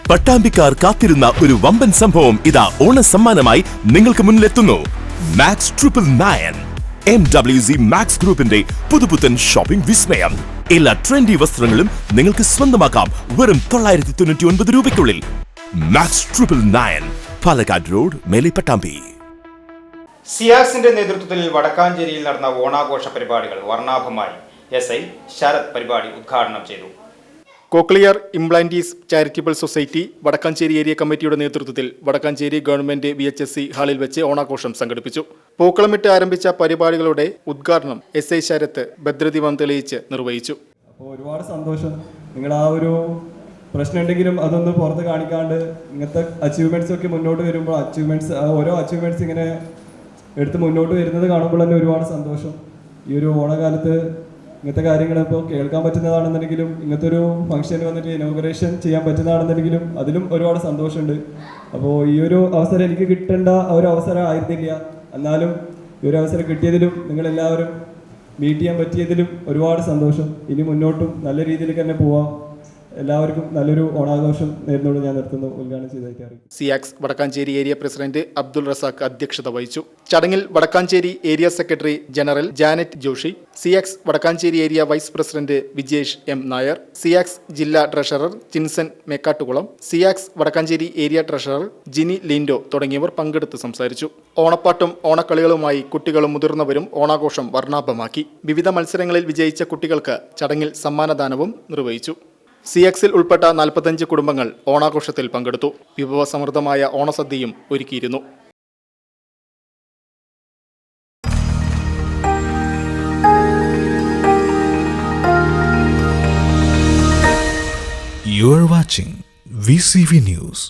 പട്ടാമ്പിക്കാർ കാത്തിരുന്ന ഒരു വമ്പൻ സംഭവം ഇതാ ഓണ സമ്മാനമായി നിങ്ങൾക്ക് മുന്നിലെത്തുന്നു. മാക്സ് 999 MWZ മാക്സ് ഗ്രൂപ്പിന്റെ പുതുപുത്തൻ ഷോപ്പിംഗ് വിസ്മയം. എല്ലാ ട്രെൻഡി വസ്ത്രങ്ങളും നിങ്ങൾക്ക് സ്വന്തമാക്കാം വെറും 999 രൂപയ്ക്കുള്ളിൽ. മാക്സ് 999 പാലക്കാട് റോഡ്, മേലെ പട്ടാമ്പി. സിയാക്സിന്റെ നേതൃത്വത്തിൽ വടക്കാഞ്ചേരിയിൽ നടന്ന ഓണാഘോഷ പരിപാടികൾ വർണ്ണാഭമായി. SI ശരത് പരിപാടി ഉദ്ഘാടനം ചെയ്തു. Cochlear implantees charitable society Vadakkanchery area കമ്മിറ്റിയുടെ നേതൃത്വത്തിൽ വടക്കാഞ്ചേരി ഗവൺമെന്റ് VHSC ഹാളിൽ വെച്ച് ഓണാഘോഷം സംഘടിപ്പിച്ചു. പൂക്കളമിട്ട് ആരംഭിച്ച പരിപാടികളുടെ ഉദ്ഘാടനം SI ശരത്ത് ഭദ്രദീപം തെളിയിച്ച് നിർവഹിച്ചു. അപ്പോൾ ഒരുപാട് സന്തോഷം. നിങ്ങൾ ആ ഒരു പ്രശ്നം ഉണ്ടെങ്കിലും അതൊന്ന് പുറത്ത് കാണിക്കാണ്ട് ഇങ്ങനത്തെ അച്ചീവ്മെന്റ്സ് ഒക്കെ മുന്നോട്ട് വരുമ്പോൾ ഓരോ അച്ചീവ്മെന്റ്സ് ഇങ്ങനെ എടുത്ത് മുന്നോട്ട് വരുന്നത് കാണുമ്പോൾ തന്നെ ഒരുപാട് സന്തോഷം. ഈ ഒരു ഓണകാലത്ത് ഇങ്ങനത്തെ കാര്യങ്ങൾ ഇപ്പോൾ കേൾക്കാൻ പറ്റുന്നതാണെന്നുണ്ടെങ്കിലും ഇങ്ങനത്തെ ഒരു ഫംഗ്ഷന് വന്നിട്ട് ഇനോഗ്രേഷൻ ചെയ്യാൻ പറ്റുന്നതാണെന്നുണ്ടെങ്കിലും അതിലും ഒരുപാട് സന്തോഷമുണ്ട്. അപ്പോൾ ഈ ഒരു അവസരം എനിക്ക് കിട്ടേണ്ട ഒരു അവസരം ആയിരുന്നില്ല. എന്നാലും ഈ ഒരു അവസരം കിട്ടിയതിലും നിങ്ങളെല്ലാവരും മീറ്റ് ചെയ്യാൻ പറ്റിയതിലും ഒരുപാട് സന്തോഷം. ഇനി മുന്നോട്ടും നല്ല രീതിയിൽ തന്നെ പോവാം. എല്ലാവർക്കും നല്ലൊരു ഓണാഘോഷം നേരിടുന്നത് ഞാൻ നിർത്തുന്നു. ഉദ്ഘാടനം ചെയ്തായിട്ട് സിയാക്സ് വടക്കാഞ്ചേരി ഏരിയ പ്രസിഡന്റ് അബ്ദുൾ റസാഖ് അധ്യക്ഷത വഹിച്ചു. ചടങ്ങിൽ Vadakkanchery area secretary general Janet Joshi, സിയാക്സ് Vadakkanchery area vice president Vijesh M Nair, സിയാക്സ് ജില്ലാ ട്രഷറർ ചിൻസൻ മേക്കാട്ടുകുളം, സിയാക്സ് വടക്കാഞ്ചേരി ഏരിയ ട്രഷറർ ജിനി ലിൻഡോ തുടങ്ങിയവർ പങ്കെടുത്ത് സംസാരിച്ചു. ഓണപ്പാട്ടും ഓണക്കളികളുമായി കുട്ടികളും മുതിർന്നവരും ഓണാഘോഷം വർണ്ണാഭമാക്കി. വിവിധ മത്സരങ്ങളിൽ വിജയിച്ച കുട്ടികൾക്ക് ചടങ്ങിൽ സമ്മാനദാനവും നിർവഹിച്ചു. സിയാക്സിൽ ഉൾപ്പെട്ട 45 കുടുംബങ്ങൾ ഓണാഘോഷത്തിൽ പങ്കെടുത്തു. വിഭവസമൃദ്ധമായ ഓണസദ്യയും ഒരുക്കിയിരുന്നു. You are watching VCV News.